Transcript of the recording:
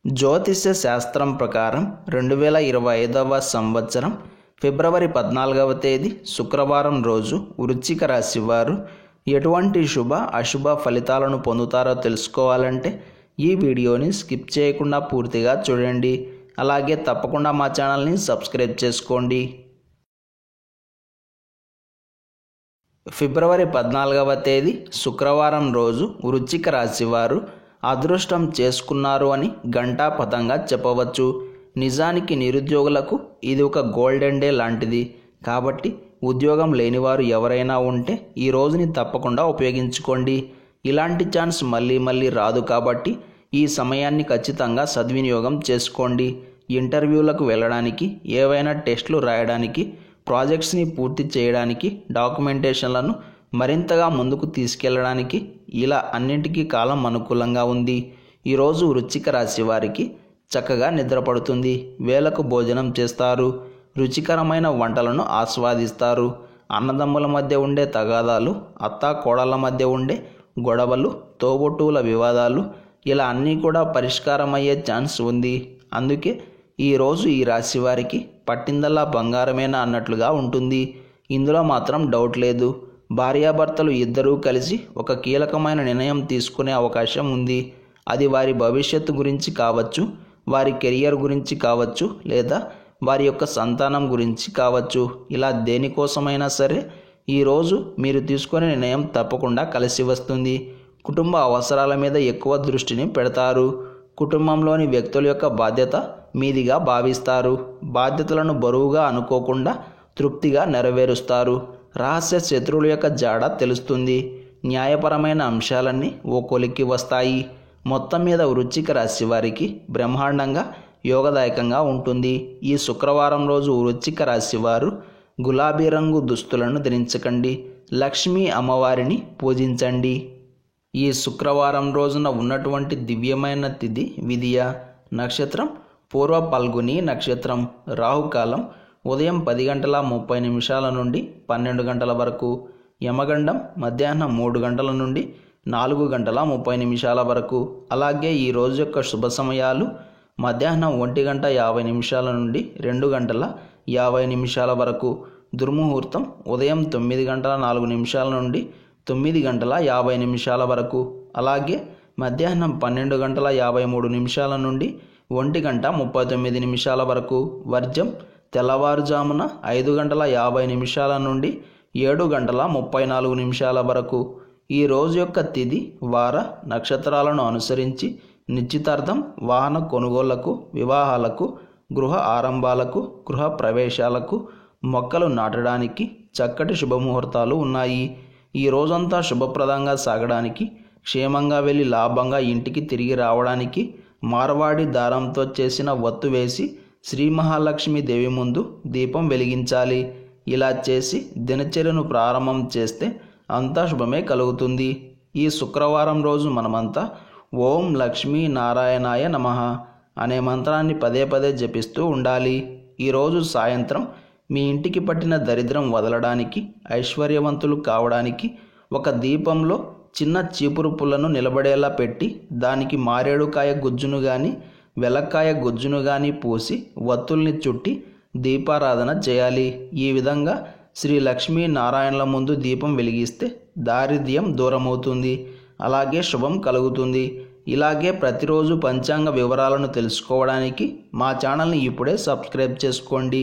జ్యోతిష్య శాస్త్రం ప్రకారం 2025వ సంవత్సరం ఫిబ్రవరి 14వ తేదీ శుక్రవారం రోజు వృశ్చిక రాశి వారు ఎటువంటి శుభ అశుభ ఫలితాలను పొందుతారో తెలుసుకోవాలంటే ఈ వీడియోని స్కిప్ చేయకుండా పూర్తిగా చూడండి. అలాగే తప్పకుండా మా ఛానల్ని సబ్స్క్రైబ్ చేసుకోండి. ఫిబ్రవరి 14వ తేదీ శుక్రవారం రోజు వృశ్చిక రాశి వారు అదృష్టం చేసుకున్నారు అని ఘంటాపథంగా చెప్పవచ్చు. నిజానికి నిరుద్యోగులకు ఇది ఒక గోల్డెన్ డే లాంటిది. కాబట్టి ఉద్యోగం లేనివారు ఎవరైనా ఉంటే ఈ రోజుని తప్పకుండా ఉపయోగించుకోండి. ఇలాంటి ఛాన్స్ మళ్ళీ రాదు కాబట్టి ఈ సమయాన్ని ఖచ్చితంగా సద్వినియోగం చేసుకోండి. ఇంటర్వ్యూలకు వెళ్ళడానికి, ఏవైనా టెస్టులు రాయడానికి, ప్రాజెక్ట్స్ని పూర్తి చేయడానికి, డాక్యుమెంటేషన్లను మరింతగా ముందుకు తీసుకెళ్లడానికి ఇలా అన్నింటికీ కాలం అనుకూలంగా ఉంది. ఈరోజు వృశ్చిక రాశి వారికి చక్కగా నిద్రపడుతుంది. వేళకు భోజనం చేస్తారు. రుచికరమైన వంటలను ఆస్వాదిస్తారు. అన్నదమ్ముల మధ్య ఉండే తగాదాలు, అత్తా కోడళ్ళ మధ్య ఉండే గొడవలు, తోబుట్టువుల వివాదాలు ఇలా అన్నీ కూడా పరిష్కారం అయ్యే ఛాన్స్ ఉంది. అందుకే ఈరోజు ఈ రాశి వారికి పట్టిందల్లా బంగారమేనా అన్నట్లుగా ఉంటుంది. ఇందులో మాత్రం డౌట్ లేదు. భార్యాభర్తలు ఇద్దరూ కలిసి ఒక కీలకమైన నిర్ణయం తీసుకునే అవకాశం ఉంది. అది వారి భవిష్యత్తు గురించి కావచ్చు, వారి కెరియర్ గురించి కావచ్చు, లేదా వారి యొక్క సంతానం గురించి కావచ్చు. ఇలా దేనికోసమైనా సరే ఈరోజు మీరు తీసుకునే నిర్ణయం తప్పకుండా కలిసి వస్తుంది. కుటుంబ అవసరాల మీద ఎక్కువ దృష్టిని పెడతారు. కుటుంబంలోని వ్యక్తుల యొక్క బాధ్యత మీదిగా భావిస్తారు. బాధ్యతలను బరువుగా అనుకోకుండా తృప్తిగా నెరవేరుస్తారు. రహస్య శత్రువుల యొక్క జాడ తెలుస్తుంది. న్యాయపరమైన అంశాలన్నీ ఓ కొలిక్కి వస్తాయి. మొత్తం మీద వృశ్చిక రాశి వారికి బ్రహ్మాండంగా యోగదాయకంగా ఉంటుంది. ఈ శుక్రవారం రోజు వృశ్చిక రాశి వారు గులాబీ రంగు దుస్తులను ధరించకండి. లక్ష్మీ అమ్మవారిని పూజించండి. ఈ శుక్రవారం రోజున ఉన్నటువంటి దివ్యమైన తిథి విదియ. నక్షత్రం పూర్వ పల్గుని నక్షత్రం. రాహుకాలం ఉదయం 10:30 నుండి 12 గంటల వరకు. యమగండం మధ్యాహ్నం 3 గంటల నుండి 4:30 వరకు. అలాగే ఈ రోజు యొక్క శుభ సమయాలు మధ్యాహ్నం 1:50 నుండి 2:50 వరకు. దుర్ముహూర్తం ఉదయం 9:04 నుండి 9:50 వరకు. అలాగే మధ్యాహ్నం 12:53 నుండి 1:39 వరకు. వర్జం తెల్లవారుజామున 5:50 నుండి 7:34 వరకు. ఈ రోజు యొక్క తిథి వార నక్షత్రాలను అనుసరించి నిశ్చితార్థం, వాహన కొనుగోళ్లకు, వివాహాలకు, గృహ ఆరంభాలకు, గృహ ప్రవేశాలకు, మొక్కలు నాటడానికి చక్కటి శుభముహూర్తాలు ఉన్నాయి. ఈ రోజంతా శుభప్రదంగా సాగడానికి, క్షేమంగా వెళ్ళి లాభంగా ఇంటికి తిరిగి రావడానికి మార్వాడి దారంతో చేసిన వత్తు వేసి శ్రీ మహాలక్ష్మి దేవి ముందు దీపం వెలిగించాలి. ఇలా చేసి దినచర్యను ప్రారంభం చేస్తే అంతా శుభమే కలుగుతుంది. ఈ శుక్రవారం రోజు మనమంతా ఓం లక్ష్మీ నారాయణాయ నమః అనే మంత్రాన్ని పదే జపిస్తూ ఉండాలి. ఈరోజు సాయంత్రం మీ ఇంటికి పట్టిన దరిద్రం వదలడానికి, ఐశ్వర్యవంతులు కావడానికి ఒక దీపంలో చిన్న చీపురు పుల్లను నిలబడేలా పెట్టి దానికి మారేడుకాయ గుజ్జును కానీ వెలక్కాయ గుజ్జును కానీ పూసి వత్తుల్ని చుట్టి దీపారాధన చేయాలి. ఈ విధంగా శ్రీ లక్ష్మీ నారాయణల ముందు దీపం వెలిగిస్తే దారిద్ర్యం దూరమవుతుంది. అలాగే శుభం కలుగుతుంది. ఇలాగే ప్రతిరోజు పంచాంగ వివరాలను తెలుసుకోవడానికి మా ఛానల్ని ఇప్పుడే సబ్స్క్రైబ్ చేసుకోండి.